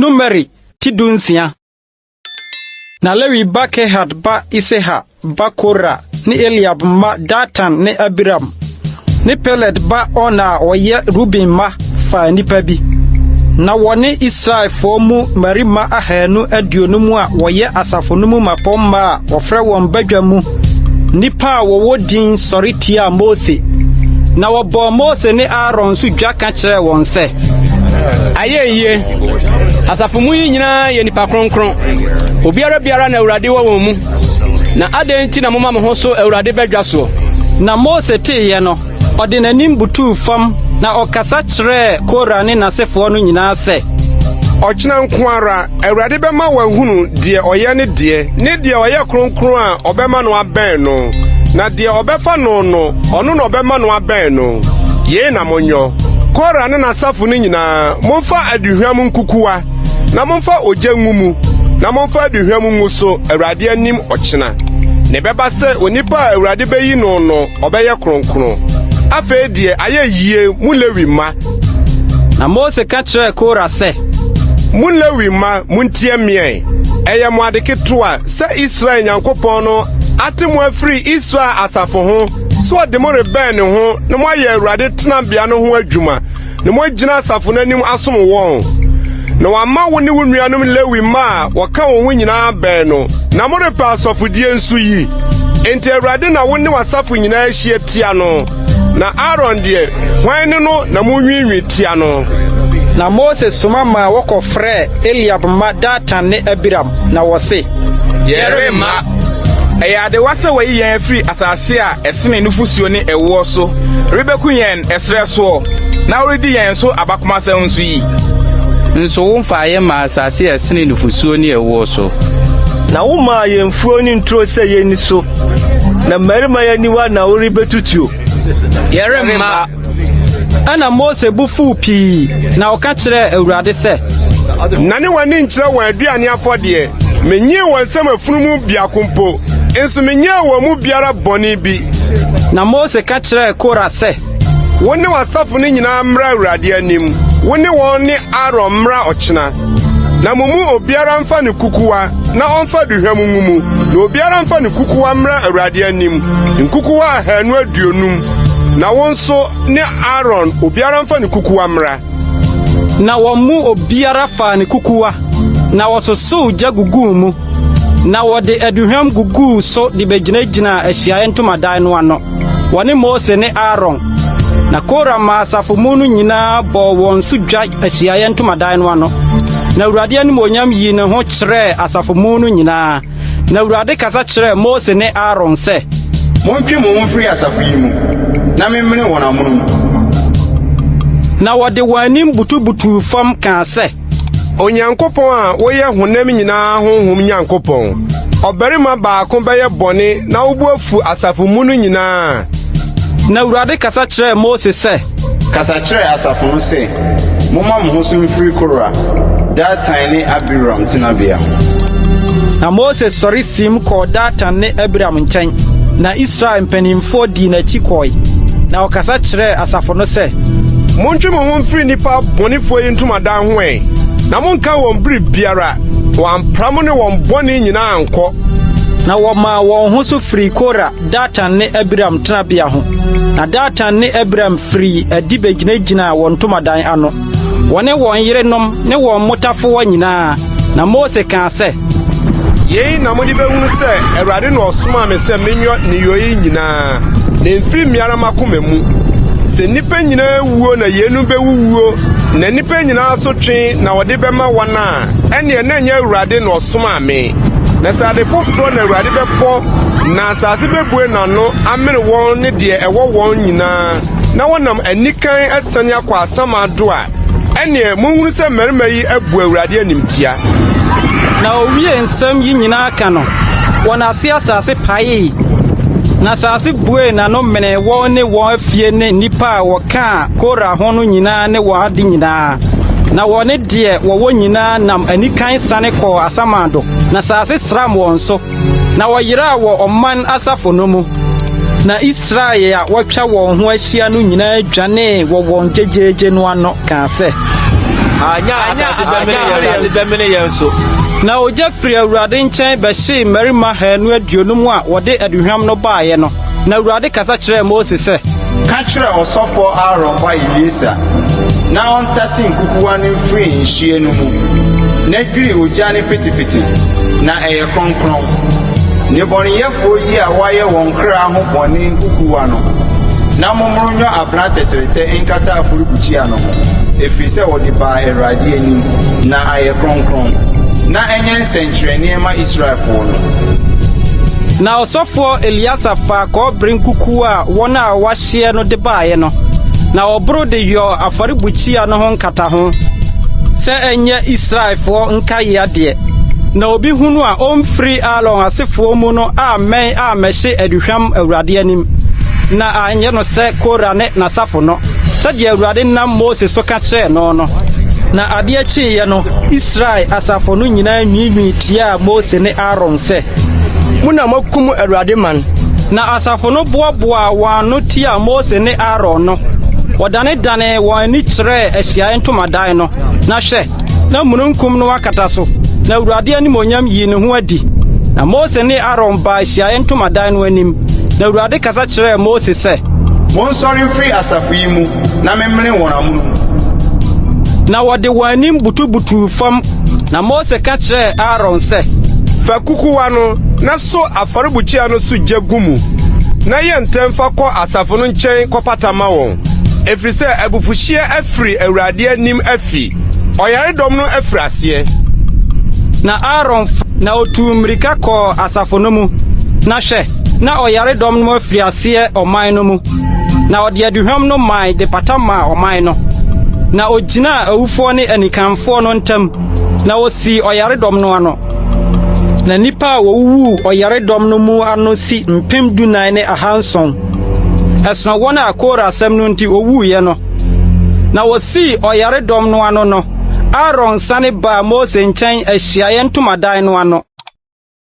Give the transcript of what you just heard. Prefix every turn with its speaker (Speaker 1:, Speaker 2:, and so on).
Speaker 1: Numeri tidunsia. Na Lewi ba Kehat ba Iseha ba Korah ni Eliab ma Datan ni Abiram ni Pelet ba Ona oye Ruben ma fa nipa bi. Na wone Israel fomu marima ahanu aduonu mu a woye asafo no mu mapomma wofra won badwa mu nipa wo wodin soritia Mose. Na wobo Mose ni Aaron su dwa ka kire won se
Speaker 2: ayeye asafo mu nyina ye nipa kronkron obiara na Awurade wo mu na adenti na moma ho so Awurade badwa so.
Speaker 1: Na Mose teye no ode nanim butu fam na okasa kire Korah ne nasefo no nyina se
Speaker 3: ochina nkoara Awurade bema wahunu de oye ne de oye kronkron a obema no aben no na de obefa no ono no obema no aben no ye na monyo Korah ne nasafo no nyina momfa aduhwam nkukuwa na momfa ojangumu na momfa aduhwam nguso Awurade anim ochina ne beba se onipa Awurade beyi no obeye kronkron afa die ayeyie mu Lewi ma.
Speaker 1: Na Mose ka kire Korah se
Speaker 3: mu Lewi ma muntie mie eye mo adeketo a se Israel Nyankopon no atemo afri Israel asafo ho so de mo reben ho na mo aye Awurade tena bia no ho adwuma na mo agina asafo nanim asom won na wama wo ne wo nuanom Lewi ma woka wo ho nyina ben no na mo repa asofodie nsu yi enti Awurade na wo ne wasafo nyina ahie tia no na Aaron de hwan ne no na mo nwinwi tia no.
Speaker 1: Na Mose soma ma wokofre Eliab ma Datan ne Abiram na wose
Speaker 4: yere ma eyade wase wayi yen free asase a esene nufusuo ne ewo so rebeku yen esre so na oridi yen so abakoma nso yi
Speaker 5: nso womfa ye ma asase esene nufusuo ne ewo so
Speaker 6: na woma yemfuo ni ntro se yeni so na marima yaniwa na oribetutuo
Speaker 5: yere ma
Speaker 1: ana Mose bufu pi na oka kire Awurade se
Speaker 3: nane wani nkyira wan aduane afode menye wansam afunumu biakompo enso menye wa mu biara boni bi.
Speaker 1: Na Mose ka kire Korah se
Speaker 3: woni wasafo ne nyina mra Awurade anim woni won ne Aaron mra ochina na mumu obiara mfa ne kukuwa na onfa duhwam ngumu na obiara mfa ne kukuwa mra Awurade anim nkukuwa hanu aduonum na wonso ne Aaron obiara mfa ne kukuwa mra
Speaker 1: na womu obiara fa ne kukuwa na wososo jagugu mu na wode aduhwam gugu so de begina ahia entomadan no ano wone Mose ne Aaron na Korah ma asafo mu no nyina bo won so dwa ahia entomadan no ano na Awurade anim onyam yi ne ho kire asafo mu no nyina na Awurade kasa kire Mose ne Aaron se
Speaker 7: montwe mo mfiri asafo yi mu na memene wona amono
Speaker 1: na wode wanim butu fam kan se
Speaker 3: Onyankopon a woye honam nyina honhom Nyankopon obarima baako beye bone na obuafu asafo mu no nyina
Speaker 1: na Awurade kasa kire Mose se
Speaker 7: kasa kire asafo no se moma mo ho so mfiri Korah Datan ne Abiram tinabia.
Speaker 1: Na Mose sori sim ko Datan ne Abiram nkyɛn na Israel mpanimfo di na chikoi na okasa kire asafo no se
Speaker 3: montwe mo ho mfiri nipa bonefo yi ntomadan ho na monka won biri biara wampram ne won bone nyina anko
Speaker 1: na woma won ho so firi Korah Datan ne Abiram tenabia ho na Datan ne Abiram firi adibe gina won tomadan ano wone won yerenom ne won motafo nyina na Mose kan se
Speaker 3: yei na modi behunu se Awurade no osoma me se menyo ne yoyi nyina na mfiri miara makomemu se nipa nyina wuo na yenu bewuo na nipa nyina so twe na wode bema wana ene na nya Awurade no osoma me na sade foforo na Awurade bepɔ na asase bebue na no amene won ne de ewo won nyina na wonam anikan asanya kwa asama do a ene munhunu se mmarima yi abu Awurade animtia
Speaker 1: na owie nsam yi nyina aka no wona asase pae na asase bue na no mene won ne won afie ne nipa a woka Korah ho no nyina ne wo ade nyina na wone de wo nyina nam anikan sane kɔ asamado na asase sram won so na woyira wo ɔman asafo no mu na Israel a wotwa won ho ahia no nyina dwane wo won jejeje no ano ka se
Speaker 6: anya asase bemene yenso
Speaker 1: na ogya firi Awurade nkyɛn bɛhye mmarima hanu aduonum a wɔde aduhwam no baaye no na Awurade kasa kyerɛɛ Mose sɛ
Speaker 7: ka kyerɛ ɔsɔfo Aaron ba Eliezer na ɔntase nkukuwa no mfiri nhyie no mu na dwiri ogya ne pitipiti na ɛyɛ kronkron nnebɔneyɛfoɔ yi a wɔayɛ wɔn kra ho bɔne nkukuwa no na mommoro nyɔ abena tɛtrɛtɛ nkata afɔrebukyia no ho ɛfiri sɛ wɔde baa Awurade anim na ayɛ kronkron na ɛnyɛ nsɛnkyerɛnneɛ ma Israelfoɔ no.
Speaker 1: na ɔsɔfoɔ Eliasa fa kɔbere nkuku a wɔn a wɔahyɛ no de baaye no na ɔboro de yɔ afɔrebukyia no ho nkata ho sɛ ɛnyɛ Israelfoɔ nkae adeɛ na obi hunu a ɔmfiri Aaron asefoɔ mu no amɛn a mɛhye aduhwam Awurade anim na anyɛ no sɛ Korah ne n'asafo no sɛdeɛ Awurade nam Mose so ka kyerɛɛ no no na adeɛ kyeeɛ no Israel asafo no nyinaa nwiinwii tiaa Mose ne Aaron sɛ
Speaker 2: muna makum Awurade man
Speaker 1: na asafo no boaboa wɔn ano tiaa Mose ne Aaron no wɔdane wɔn ani kyerɛɛ Ahyiaeɛ Ntomadan no na hwɛ na mununkum no akata so na Awurade animonyam yii ne ho adi na Mose ne Aaron baa Ahyiaeɛ Ntomadan no anim na Awurade kasa kyerɛɛ Mose sɛ
Speaker 7: monsɔre mfiri asafo yi mu na memmere wɔn amono
Speaker 1: na wɔde wɔn anim butubutu fam na Mose ka kyerɛɛ Aaron sɛ
Speaker 3: fa kukuwa no na so afɔrebukyia no so gya gu mu na yɛ ntɛm fa kɔ asafo no nkyɛn kɔpata ma wɔn ɛfiri sɛ abufuhyia afiri Awurade anim afi ɔyaredɔm no afiri aseɛ
Speaker 1: na Aaron na otu mmirika kɔɔ asafo no mu na hwɛ na ɔyaredɔm no afiri aseɛ ɔman no mu na ɔde aduhwam no man de pata maa ɔman no na ogyina awufoɔ ne anikanfoɔ no ntam na osi ɔyaredɔm no ano na nipa a wɔwuwu ɔyaredɔm no mu ano si 14,700 ɛsono wɔn a Korah asɛm no nti owuiɛ no na wosi ɔyaredɔm no ano no Aaron sane baa Mose nkyɛn Ahyiaeɛ Ntomadan no ano